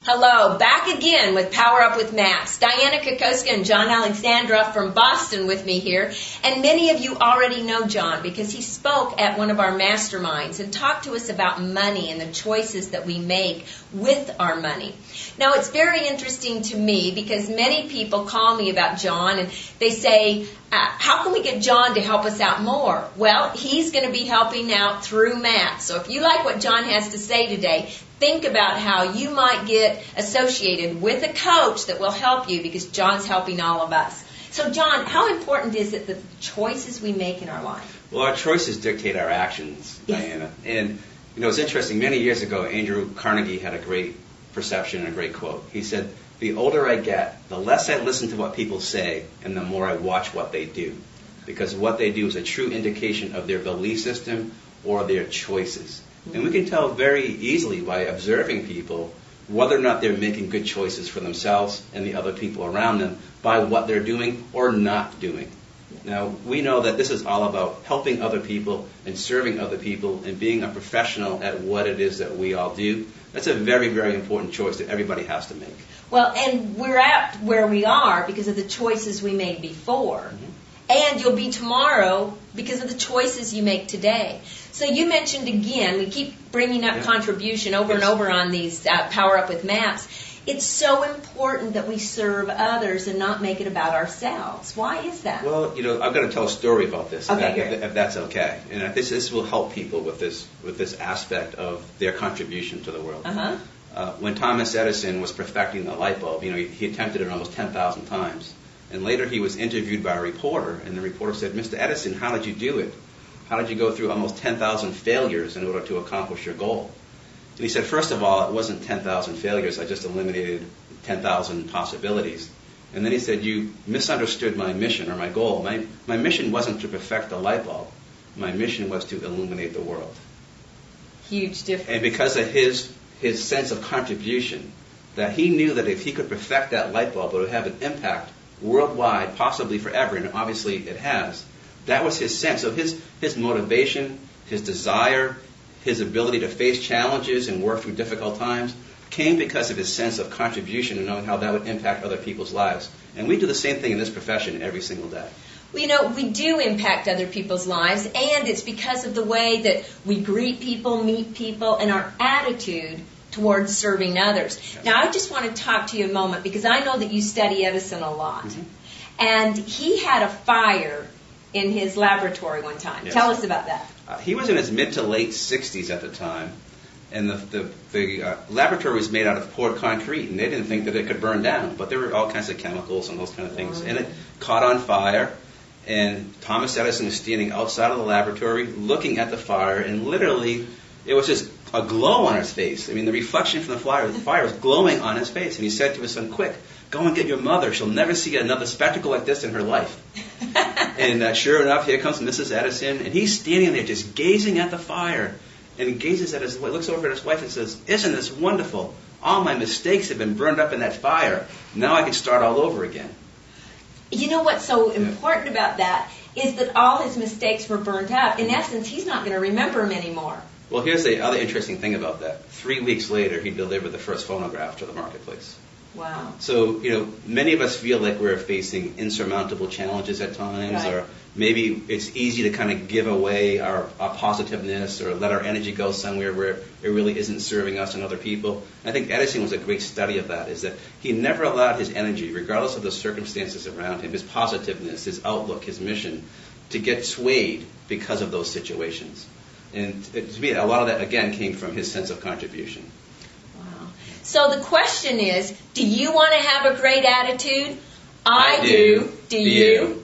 Hello, back again with Power Up with Maps. Diana Kokoska and John Alexandra from Boston with me here. And many of you already know John because he spoke at one of our masterminds and talked to us about money and the choices that we make with our money. Now, it's very interesting to me because many people call me about John and they say, how can we get John to help us out more? Well, he's going to be helping out through maps. So if you like what John has to say today, think about how you might get associated with a coach that will help you because John's helping all of us. So, John, how important is it the choices we make in our life? Well, our choices dictate our actions, Yes. Diana. And, it's interesting. Many years ago, Andrew Carnegie had a great perception and a great quote. He said, the older I get, the less I listen to what people say and the more I watch what they do. Because what they do is a true indication of their belief system or their choices. And we can tell very easily by observing people whether or not they're making good choices for themselves and the other people around them by what they're doing or not doing. Now, we know that this is all about helping other people and serving other people and being a professional at what it is that we all do. That's a very, very important choice that everybody has to make. Well, and we're at where we are because of the choices we made before. Mm-hmm. And you'll be tomorrow because of the choices you make today. So you mentioned again, we keep bringing up contribution over and over on these Power Up with Maps. It's so important that we serve others and not make it about ourselves. Why is that? Well, I've got to tell a story about this, Okay, if that's okay. And I think this will help people with this aspect of their contribution to the world. Uh-huh. When Thomas Edison was perfecting the light bulb, he attempted it almost 10,000 times. And later he was interviewed by a reporter, and the reporter said, Mr. Edison, how did you do it? How did you go through almost 10,000 failures in order to accomplish your goal? And he said, first of all, it wasn't 10,000 failures. I just eliminated 10,000 possibilities. And then he said, you misunderstood my mission or my goal. My mission wasn't to perfect the light bulb. My mission was to illuminate the world. Huge difference. And because of his sense of contribution, that he knew that if he could perfect that light bulb, it would have an impact worldwide, possibly forever, and obviously it has. That was his sense. So his motivation, his desire, his ability to face challenges and work through difficult times came because of his sense of contribution and knowing how that would impact other people's lives. And we do the same thing in this profession every single day. Well, we do impact other people's lives, and it's because of the way that we greet people, meet people, and our attitude towards serving others. Yes. Now, I just want to talk to you a moment because I know that you study Edison a lot. Mm-hmm. And he had a fire in his laboratory one time. Yes. Tell us about that. He was in his mid to late 60s at the time, and the laboratory was made out of poured concrete, and they didn't think that it could burn down, but there were all kinds of chemicals and those kind of things. And it caught on fire, and Thomas Edison was standing outside of the laboratory looking at the fire, and literally it was just a glow on his face. I mean, the reflection from the fire was glowing on his face. And he said to his son, quick, go and get your mother. She'll never see another spectacle like this in her life. And sure enough, here comes Mrs. Edison. And he's standing there just gazing at the fire. And he looks over at his wife and says, isn't this wonderful? All my mistakes have been burned up in that fire. Now I can start all over again. You know what's so important about that is that all his mistakes were burned up. In essence, he's not going to remember them anymore. Well, here's the other interesting thing about that. 3 weeks later, he delivered the first phonograph to the marketplace. Wow. So, many of us feel like we're facing insurmountable challenges at times, Right. or maybe it's easy to kind of give away our positiveness or let our energy go somewhere where it really isn't serving us and other people. I think Edison was a great study of that, is that he never allowed his energy, regardless of the circumstances around him, his positiveness, his outlook, his mission, to get swayed because of those situations. And to me, a lot of that, again, came from his sense of contribution. Wow. So the question is, do you want to have a great attitude? I do. Do you?